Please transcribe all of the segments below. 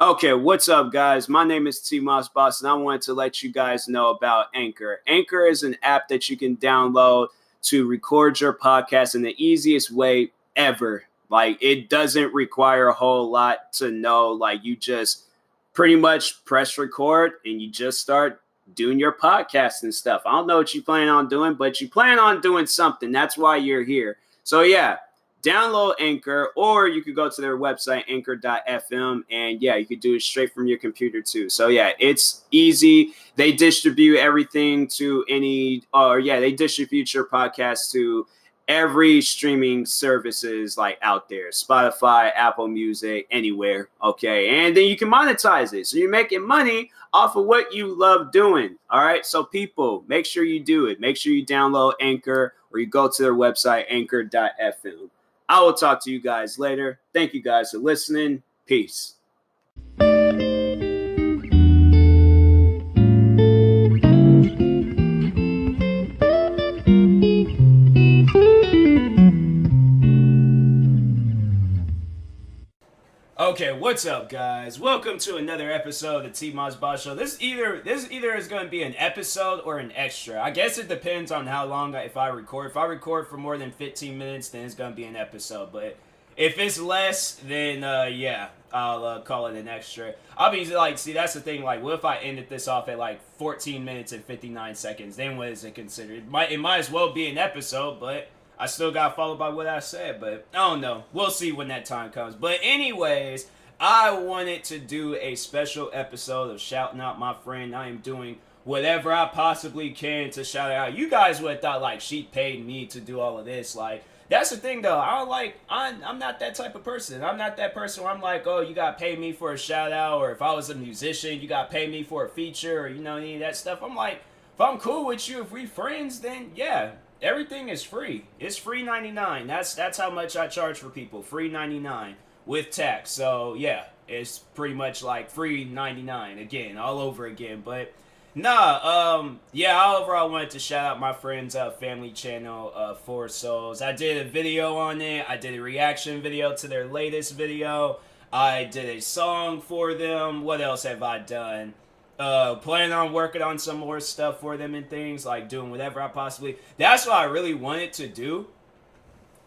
Okay, what's up, guys? My name is TMossBoss, and I wanted to let you guys know about Anchor. Anchor is an app that you can download to record your podcast in the easiest way ever. Like, it doesn't require a whole lot to know. Like, you just pretty much press record and you just start doing your podcast and stuff. I don't know what you plan on doing, but you plan on doing something. That's why you're here. So, yeah, download Anchor, or you could go to their website, anchor.fm, and yeah, you could do it straight from your computer too. So yeah, it's easy. They distribute everything to they distribute your podcast to every streaming services like out there, Spotify, Apple Music, anywhere. Okay, and then you can monetize it, so you're making money off of what you love doing. All right, so people, make sure you do it. Make sure you download Anchor, or you go to their website, anchor.fm. I will talk to you guys later. Thank you guys for listening. Peace. Okay, what's up, guys? Welcome to another episode of the TMossBoss Show. This either is going to be an episode or an extra. I guess it depends on how long if I record. If I record for more than 15 minutes, then it's going to be an episode. But if it's less, then I'll call it an extra. I'll be like, see, that's the thing. Like, what if I ended this off at like 14 minutes and 59 seconds? Then what is it considered? It might as well be an episode, but I still got followed by what I said, but I don't know. We'll see when that time comes. But anyways, I wanted to do a special episode of shouting out my friend. I am doing whatever I possibly can to shout out. You guys would have thought like she paid me to do all of this. Like, that's the thing though. I'm not that type of person. I'm not that person where I'm like, oh, you got to pay me for a shout out, or if I was a musician, you got to pay me for a feature, or any of that stuff. I'm like, if I'm cool with you, if we friends, then yeah. Everything is free. It's free 99. That's how much I charge for people. Free 99 with tax. So yeah, it's pretty much like free 99 again, all over again. But overall I wanted to shout out my friend's family channel, 4Souls. I did a video on it. I did a reaction video to their latest video. I did a song for them. What else have I done? Planning on working on some more stuff for them and things, like doing whatever I possibly. That's what I really wanted to do.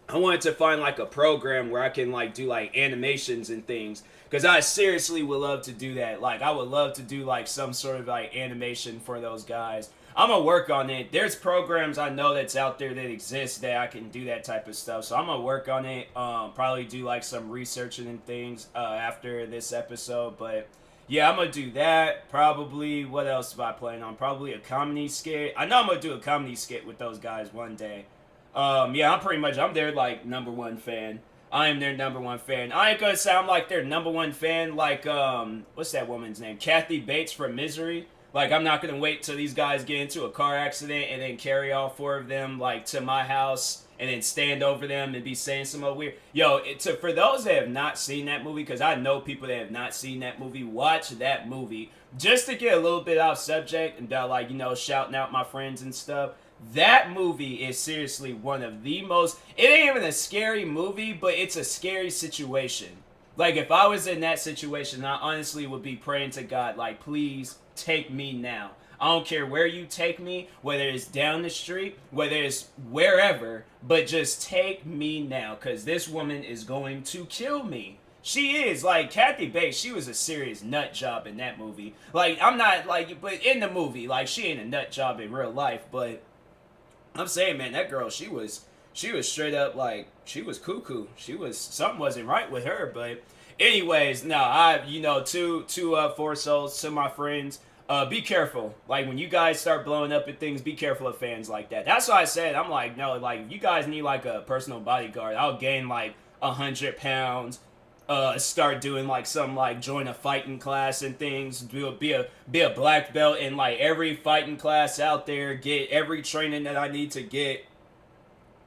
I wanted to find like a program where I can like do like animations and things, because I seriously would love to do that. Like, I would love to do like some sort of like animation for those guys. I'm gonna work on it. There's programs I know that's out there that exist that I can do that type of stuff. So I'm gonna work on it. Probably do like some researching and things after this episode, but. Yeah, I'm going to do that. Probably, what else am I planning on? Probably a comedy skit. I know I'm going to do a comedy skit with those guys one day. I'm their, like, number one fan. I am their number one fan. I ain't going to say I'm, like, their number one fan, like, what's that woman's name? Kathy Bates from Misery. Like, I'm not going to wait till these guys get into a car accident and then carry all four of them, like, to my house and then stand over them and be saying some other weird. For those that have not seen that movie, because I know people that have not seen that movie, watch that movie. Just to get a little bit off subject and like, shouting out my friends and stuff. That movie is seriously one of the most. It ain't even a scary movie, but it's a scary situation. Like, if I was in that situation, I honestly would be praying to God, like, please take me now. I don't care where you take me, whether it's down the street, whether it's wherever, but just take me now, because this woman is going to kill me. She is. Like, Kathy Bates, she was a serious nut job in that movie. Like, I'm not, like, but in the movie, like, she ain't a nut job in real life, but I'm saying, man, that girl, she was straight up, like, she was cuckoo. Something wasn't right with her, but anyways, to 4Souls, to my friends, be careful. Like, when you guys start blowing up at things, be careful of fans like that. That's why I said, I'm like, no, like, if you guys need, like, a personal bodyguard, I'll gain, like, 100 pounds, start doing, like, some, like, join a fighting class and things, be a black belt in, like, every fighting class out there, get every training that I need to get.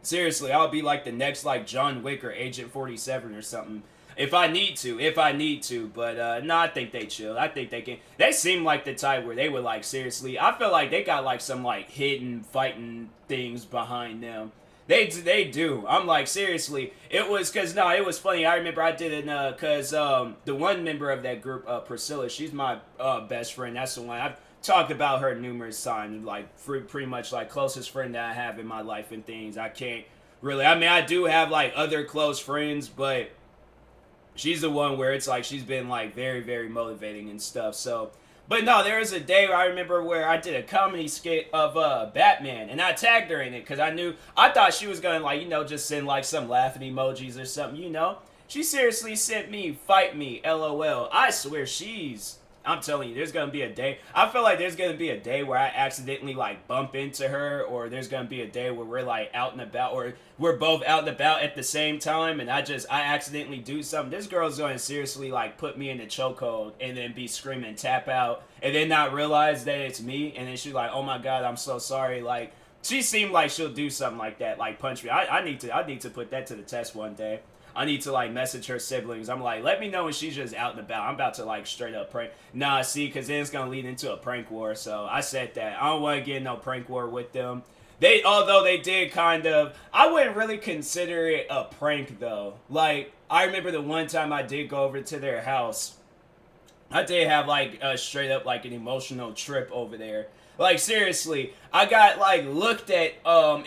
Seriously, I'll be, like, the next, like, John Wick or Agent 47 or something. If I need to, but no, I think they chill. I think they can. They seem like the type where they would, like, seriously. I feel like they got, like, some, like, hidden fighting things behind them They do. I'm like, seriously. It was it was funny. I remember I did it because the one member of that group, Priscilla, she's my best friend. That's the one I've talked about her numerous times. Like pretty much like closest friend that I have in my life and things. I can't really. I mean, I do have like other close friends, but she's the one where it's like she's been like very, very motivating and stuff. So. But no, there was a day where I remember where I did a comedy skit of Batman, and I tagged her in it because I thought she was gonna like, just send like some laughing emojis or something, She seriously sent me, "Fight me, LOL." I swear I'm telling you, there's gonna be a day. I feel like there's gonna be a day where I accidentally like bump into her, or there's gonna be a day where we're like out and about, or we're both out and about at the same time, and I accidentally do something. This girl's gonna seriously like put me in the chokehold and then be screaming "tap out," and then not realize that it's me, and then she's like, "Oh my god, I'm so sorry." Like she seemed like she'll do something like that, like punch me. I need to put that to the test one day. I need to like message her siblings. I'm like, let me know when she's just out and about. I'm about to like straight up prank. Nah, see, because then it's gonna lead into a prank war. So I said that I don't want to get in no prank war with them. Although they did kind of, I wouldn't really consider it a prank though. Like I remember the one time I did go over to their house. I did have like straight up like an emotional trip over there. Like seriously, I got like looked at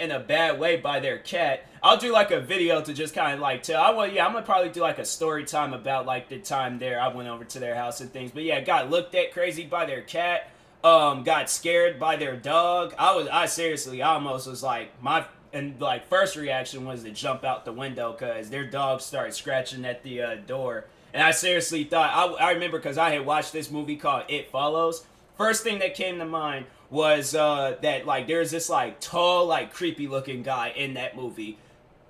in a bad way by their cat. I'll do like a video to just kind of like tell. I'm gonna probably do like a story time about like the time there I went over to their house and things. But yeah, got looked at crazy by their cat. Got scared by their dog. I seriously, I almost was like first reaction was to jump out the window because their dog started scratching at the door. And I seriously thought, I remember because I had watched this movie called It Follows. First thing that came to mind was that like there's this like tall, like creepy looking guy in that movie.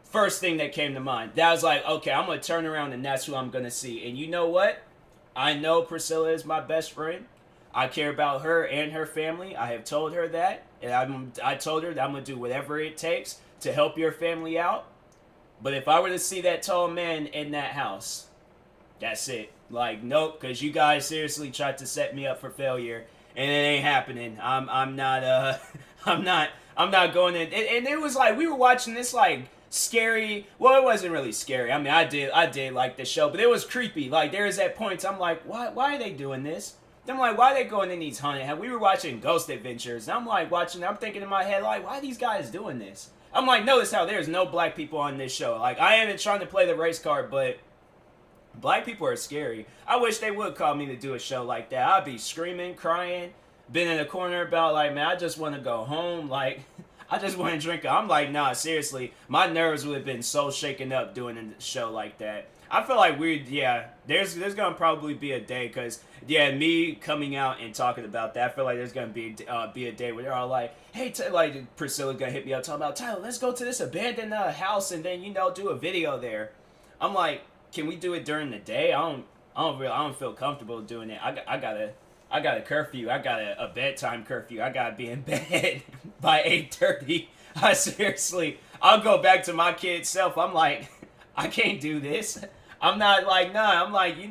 First thing that came to mind. That was like, okay, I'm going to turn around and that's who I'm going to see. And you know what? I know Priscilla is my best friend. I care about her and her family. I have told her that. And I told her that I'm going to do whatever it takes to help your family out. But if I were to see that tall man in that house, that's it. Like, nope, because you guys seriously tried to set me up for failure. And it ain't happening. I'm not going in. And it was like, we were watching this like scary, well, it wasn't really scary. I mean, I did like the show, but it was creepy. Like there was at points I'm like, why are they doing this? I'm like, why are they going in these haunted? We were watching Ghost Adventures, and I'm like I'm thinking in my head, like, why are these guys doing this? I'm like, notice how there's no black people on this show. Like, I ain't trying to play the race card, but black people are scary. I wish they would call me to do a show like that. I'd be screaming, crying, been in a corner about like, man, I just want to go home. Like, I just want to drink. I'm like, nah, seriously. My nerves would have been so shaken up doing a show like that. I feel like there's going to probably be a day because, me coming out and talking about that, I feel like there's going to be a day where they're all like, hey, like Priscilla's going to hit me up talking about, Tyler, let's go to this abandoned house and then, do a video there. I'm like, can we do it during the day? I don't feel comfortable doing it. I got a curfew. I got a bedtime curfew. I got to be in bed by 8:30. I'll go back to my kid self. I'm like, I can't do this. I'm not like, nah. I'm like, she's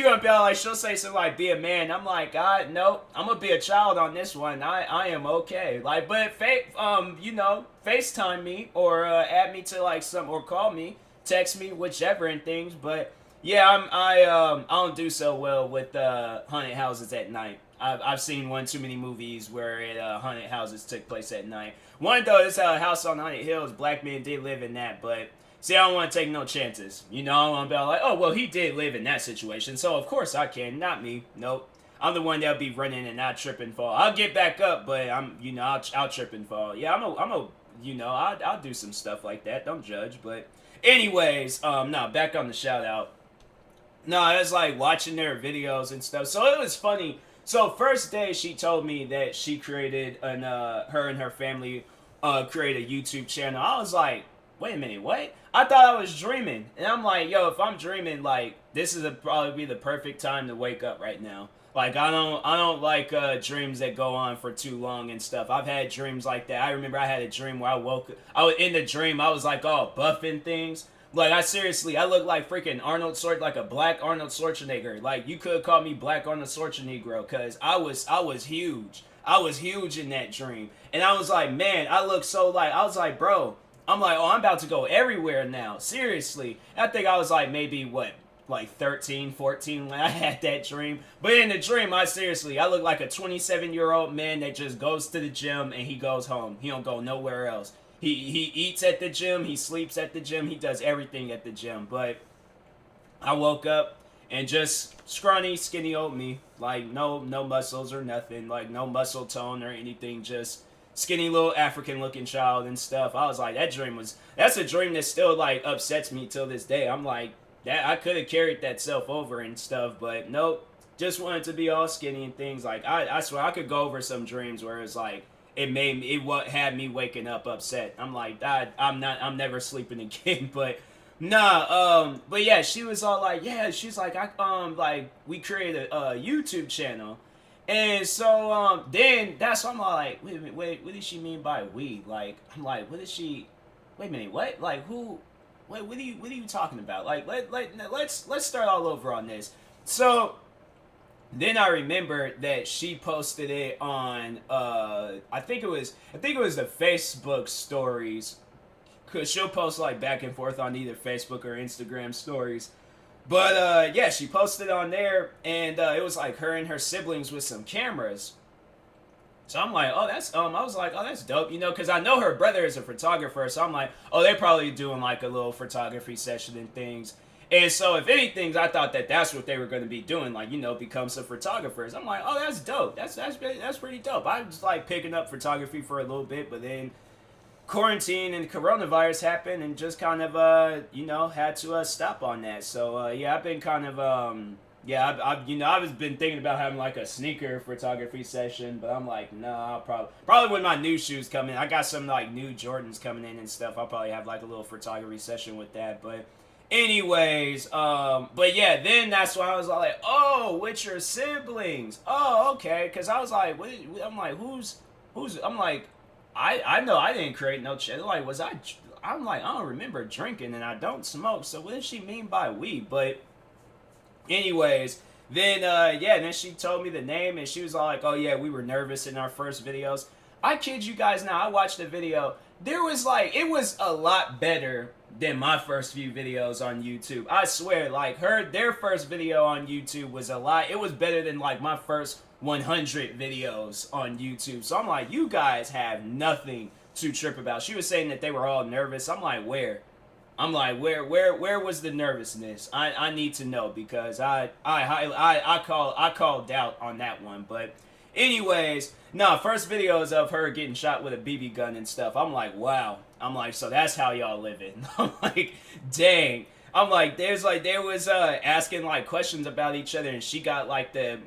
gonna be like, she'll say something like, be a man. I'm like, nope. I'm gonna be a child on this one. I am okay. Like, but FaceTime me or add me to like or call me, text me, whichever and things. But yeah, I don't do so well with haunted houses at night. I've seen one too many movies where haunted houses took place at night. One though, this house on Haunted Hills, black men did live in that, but see, I don't want to take no chances. I want to be like, oh, well, he did live in that situation, so of course I can. Not me. Nope. I'm the one that'll be running and not trip and fall. I'll get back up, but I'll trip and fall. Yeah, I'll do some stuff like that. Don't judge. But anyways, back on the shout out. No, it was like watching their videos and stuff. So it was funny. So first day she told me that she created her and her family created a YouTube channel. I was like, wait a minute, what? I thought I was dreaming. And I'm like, yo, if I'm dreaming, like, this is probably be the perfect time to wake up right now. Like, I don't like dreams that go on for too long and stuff. I've had dreams like that. I remember I had a dream where I was in the dream, I was like all buff and things. Like, I look like freaking like a black Arnold Schwarzenegger. Like, you could call me Black Arnold Schwarzenegger, because I was huge. I was huge in that dream. And I was like, man, I was like, bro, I'm like, oh, I'm about to go everywhere now. Seriously. I think I was like maybe what, like 13, 14 when I had that dream. But in the dream, I look like a 27-year-old man that just goes to the gym and he goes home. He don't go nowhere else. He eats at the gym, he sleeps at the gym, he does everything at the gym. But I woke up and just scrawny, skinny old me. Like no muscles or nothing. Like no muscle tone or anything. Just skinny little African looking child and stuff. I was like, that's a dream that still like upsets me till this day. I'm like, that I could have carried that self over and stuff, but nope. Just wanted to be all skinny and things. Like I swear I could go over some dreams where it's like it had me waking up upset. I'm like, I'm never sleeping again. But nah, but yeah, she was all like, yeah, she's like, like we created a YouTube channel. And so then that's why I'm like, wait a minute, what does she mean by we? Like, I'm like, what is she? Wait a minute, what? Like who? Wait, what are you talking about? Like, let's start all over on this. So then I remember that she posted it on I think it was the Facebook stories, cause she'll post like back and forth on either Facebook or Instagram stories. But yeah, she posted on there, and it was like her and her siblings with some cameras. So I'm like, oh, I was like, oh, that's dope, you know, because I know her brother is a photographer. So I'm like, oh, they're probably doing like a little photography session and things. And so if anything, I thought that that's what they were going to be doing, like, you know, become some photographers. I'm like, oh, that's dope. That's pretty dope. I was like picking up photography for a little bit, but then quarantine and coronavirus happened and just kind of you know, had to stop on that. So yeah, I've been kind of yeah, I've been thinking about having like a sneaker photography session, but I'm like, no, I'll probably when my new shoes come in, I got some like new Jordans coming in and stuff. I'll probably have like a little photography session with that. But anyways, but yeah, then that's why I was like, oh, with your siblings. Oh, okay, because I was like, I'm like, who's I'm like, I know I didn't create no channel. Like, I'm like, I don't remember drinking and I don't smoke. So what does she mean by we? But anyways, then yeah, then she told me the name and she was all like, oh yeah, we were nervous in our first videos. I kid you guys now, I watched the video. There was like, it was a lot better than my first few videos on YouTube. I swear, like their first video on YouTube was it was better than like my first 100 videos on YouTube. So I'm like, you guys have nothing to trip about. She was saying that they were all nervous. I'm like, where? I'm like, where was the nervousness? I need to know, because I called doubt on that one. But anyways, no, first videos of her getting shot with a BB gun and stuff. I'm like, wow. I'm like, so that's how y'all living. I'm like, dang. I'm like, there was asking like questions about each other, and she got like that's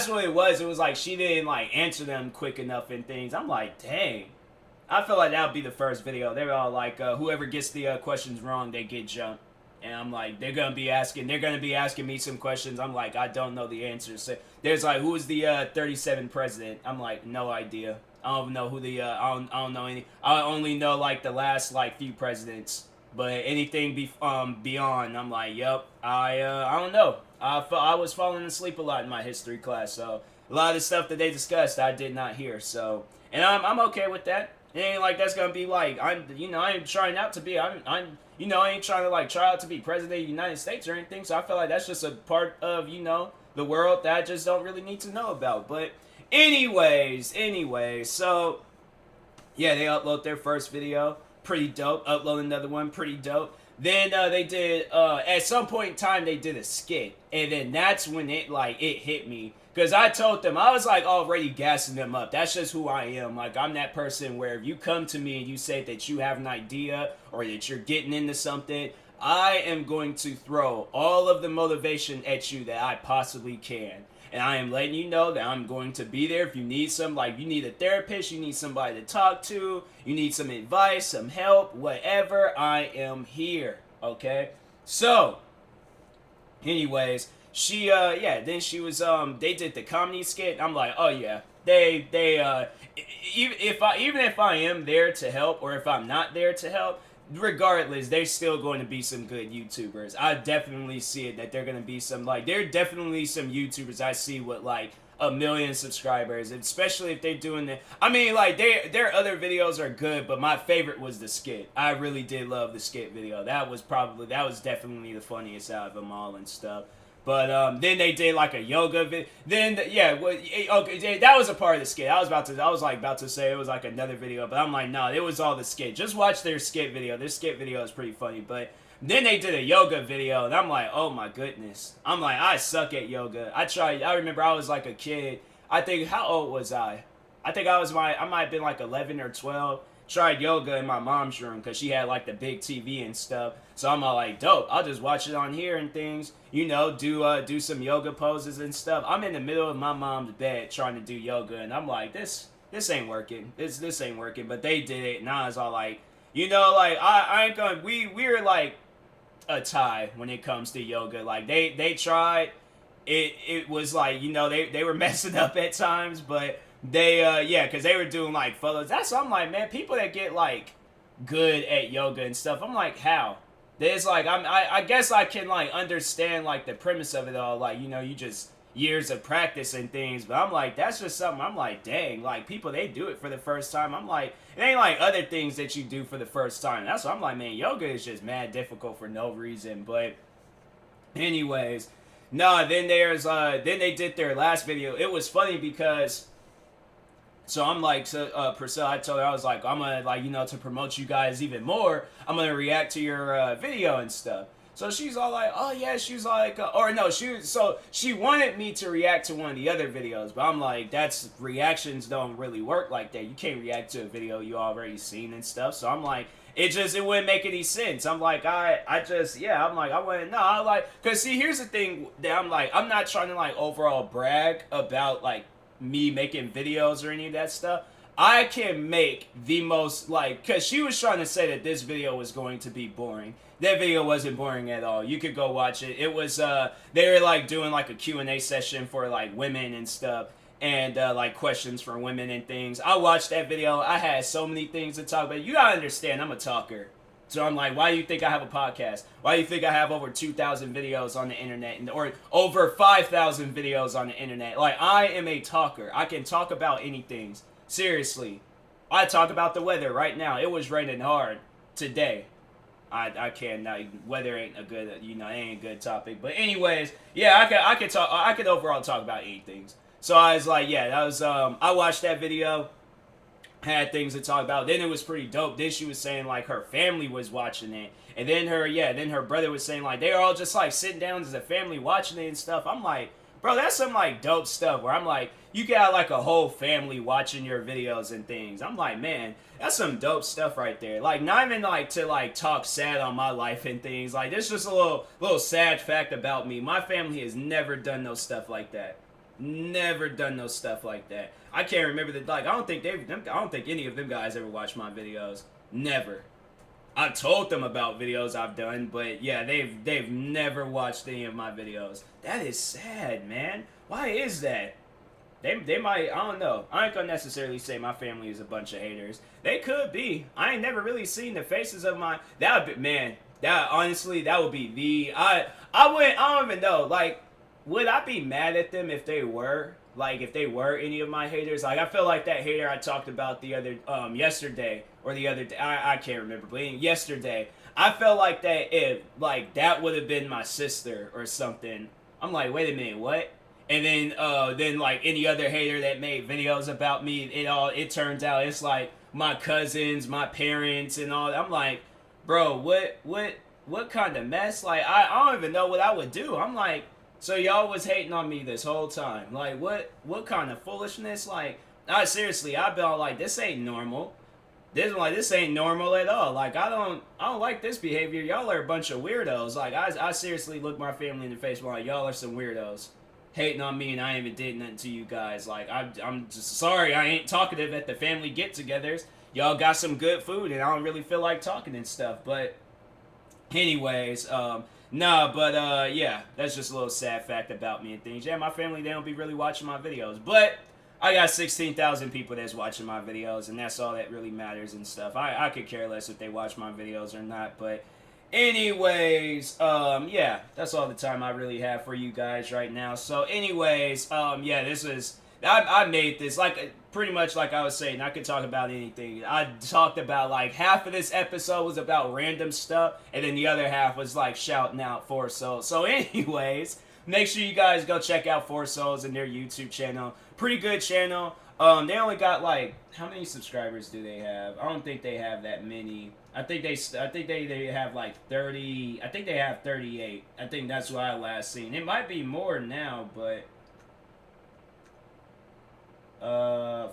what it was. It was like she didn't like answer them quick enough and things. I'm like, dang. I feel like that would be the first video. They're all like, whoever gets the questions wrong, they get jumped. And I'm like, they're gonna be asking me some questions. I'm like, I don't know the answers. So there's like, who is the 37th president? I'm like, no idea. I don't know who the I don't know any. I only know like the last like few presidents. But anything beyond, I'm like, yep, I don't know. I was falling asleep a lot in my history class, so a lot of the stuff that they discussed, I did not hear. So, and I'm okay with that. It ain't like that's gonna be like I ain't trying out to be. I ain't trying to like try out to be president of the United States or anything. So I feel like that's just a part of the world that I just don't really need to know about. But anyways, so yeah, they upload their first video. Pretty dope. Upload another one, pretty dope. Then they did at some point in time they did a skit, and then that's when it hit me, because I told them, I was like already gassing them up. That's just who I am. Like, I'm that person where if you come to me and you say that you have an idea or that you're getting into something, I am going to throw all of the motivation at you that I possibly can. And I am letting you know that I'm going to be there if you need you need a therapist, you need somebody to talk to, you need some advice, some help, whatever, I am here, okay? So, anyways, she, yeah, then she was, they did the comedy skit, I'm like, oh yeah, even if I am there to help, or if I'm not there to help, regardless, there's still going to be some good YouTubers. I definitely see it that they're going to be some, like, there are definitely some YouTubers I see with, like, 1 million subscribers, especially if they're doing the, I mean, like, their other videos are good, but my favorite was the skit. I really did love the skit video. That was definitely the funniest out of them all and stuff. But then they did like a yoga video. Then okay, that was a part of the skit. I was about to say it was like another video, but I'm like, no, it was all the skit. Just watch their skit video. Their skit video is pretty funny. But then they did a yoga video, and I'm like, oh my goodness. I'm like, I suck at yoga. I remember I was like a kid. I think, how old was I? I think I might have been like 11 or 12. Tried yoga in my mom's room because she had like the big TV and stuff. So I'm all like, dope, I'll just watch it on here and things, you know, do some yoga poses and stuff. I'm in the middle of my mom's bed trying to do yoga, and I'm like, this ain't working. This ain't working. But they did it, and I was all like, you know, like, I ain't gonna, we're like a tie when it comes to yoga. Like, they tried, it was like, you know, they were messing up at times, but they, yeah, because they were doing, like, fellas. That's what I'm like, man, people that get, like, good at yoga and stuff, I'm like, how? There's, like, I guess I can, like, understand, like, the premise of it all, like, you know, you just, years of practice and things, but I'm like, that's just something, I'm like, dang, like, people, they do it for the first time. I'm like, it ain't like other things that you do for the first time. That's what I'm like, man, yoga is just mad difficult for no reason. But anyways, no, then they did their last video. It was funny because, so I'm like, Priscilla, I told her, I was like, I'm gonna, like, you know, to promote you guys even more, I'm gonna react to your video and stuff. So she's all like, oh yeah, she's like, or no, she wanted me to react to one of the other videos, but I'm like, reactions don't really work like that. You can't react to a video you already seen and stuff. So I'm like, it wouldn't make any sense. I'm like, I wouldn't, no, I like, cause see, here's the thing that I'm like, I'm not trying to like overall brag about like me making videos or any of that stuff. I can make the most, like, cause she was trying to say that this video was going to be boring. That video wasn't boring at all. You could go watch it. It was, they were, like, doing, like, a Q&A session for, like, women and stuff. And, like, questions for women and things. I watched that video. I had so many things to talk about. You gotta understand, I'm a talker. So I'm like, why do you think I have a podcast? Why do you think I have over 2,000 videos on the internet? Or over 5,000 videos on the internet? Like, I am a talker. I can talk about anything. Seriously. I talk about the weather right now. It was raining hard today. I can't, weather ain't a good, you know, it ain't a good topic. But anyways, yeah, I could overall talk about anything. So I was like, yeah, that was, I watched that video, had things to talk about. Then it was pretty dope. Then she was saying, like, her family was watching it. And then her brother was saying, like, they were all just, like, sitting down as a family watching it and stuff. I'm like, bro, that's some, like, dope stuff where I'm like, you got, like, a whole family watching your videos and things. I'm like, man, that's some dope stuff right there. Like, not even, like, to, like, talk sad on my life and things. Like, there's just a little sad fact about me. My family has never done no stuff like that. Never done no stuff like that. I can't remember I don't think any of them guys ever watched my videos. Never. I told them about videos I've done, but yeah, they've never watched any of my videos. That is sad, man. Why is that? They might, I don't know. I ain't gonna necessarily say my family is a bunch of haters. They could be. I ain't never really seen the faces of my, that would be, man, that honestly, that would be the, I don't even know, like, would I be mad at them if they were? Like, if they were any of my haters? Like, I feel like that hater I talked about the other, yesterday, or the other day, I can't remember, but yesterday, I felt like that if, like, that would have been my sister or something. I'm like, wait a minute, what? And then, like, any other hater that made videos about me, it turns out it's, like, my cousins, my parents, and all that. I'm like, bro, what kind of mess? Like, I don't even know what I would do. I'm like, so y'all was hating on me this whole time. Like, what kind of foolishness? Like, seriously, I've been all like, this ain't normal. This ain't normal at all. Like, I don't like this behavior. Y'all are a bunch of weirdos. Like, I seriously look my family in the face and like, y'all are some weirdos. Hating on me and I ain't even did nothing to you guys. Like, I'm just sorry I ain't talkative at the family get-togethers. Y'all got some good food and I don't really feel like talking and stuff. But anyways, yeah, that's just a little sad fact about me and things. Yeah, my family, they don't be really watching my videos. But I got 16,000 people that's watching my videos, and that's all that really matters and stuff. I could care less if they watch my videos or not, but anyways, yeah, that's all the time I really have for you guys right now. So anyways, yeah, this is, I made this, like, pretty much like I was saying, I could talk about anything. I talked about, like, half of this episode was about random stuff, and then the other half was, like, shouting out 4Souls. So anyways, make sure you guys go check out 4Souls and their YouTube channel. Pretty good channel. They only got, like, how many subscribers do they have? I don't think they have that many. I think they have like 30. I think they have 38. I think that's what I last seen. It might be more now, but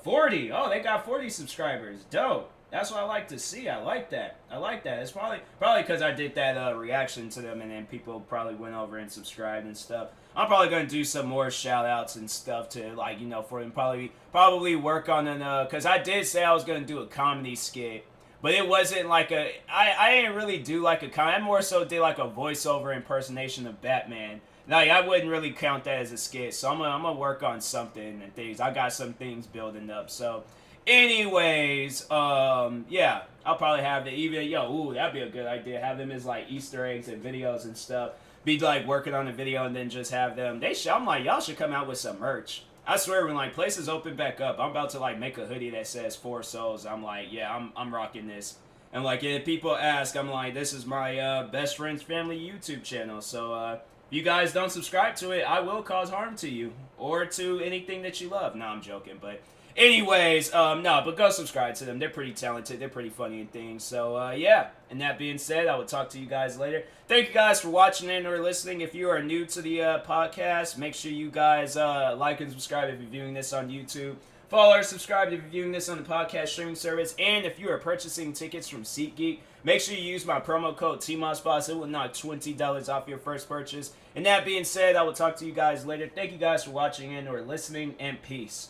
40. Oh, they got 40 subscribers. Dope. That's what I like to see. I like that. I like that. It's probably because I did that reaction to them, and then people probably went over and subscribed and stuff. I'm probably gonna do some more shout outs and stuff to, like, you know, for them, probably work on an because I did say I was gonna do a comedy skit, but it wasn't like I didn't really do like a comedy. I more so did like a voiceover impersonation of Batman. Like, I wouldn't really count that as a skit, so I'm gonna work on something and things. I got some things building up. So anyways, yeah, I'll probably have the ooh, that'd be a good idea. Have them as like Easter eggs and videos and stuff. Be like working on a video and then just have them. I'm like, y'all should come out with some merch. I swear, when like places open back up, I'm about to like make a hoodie that says 4Souls. I'm like, yeah, I'm rocking this. And like, if people ask, I'm like, this is my best friend's family YouTube channel. So if you guys don't subscribe to it, I will cause harm to you or to anything that you love. No, I'm joking, but anyways, no, but go subscribe to them. They're pretty talented. They're pretty funny and things. So, yeah. And that being said, I will talk to you guys later. Thank you guys for watching and or listening. If you are new to the podcast, make sure you guys like and subscribe if you're viewing this on YouTube. Follow or subscribe if you're viewing this on the podcast streaming service. And if you are purchasing tickets from SeatGeek, make sure you use my promo code TMossBoss. It will knock $20 off your first purchase. And that being said, I will talk to you guys later. Thank you guys for watching and or listening, and peace.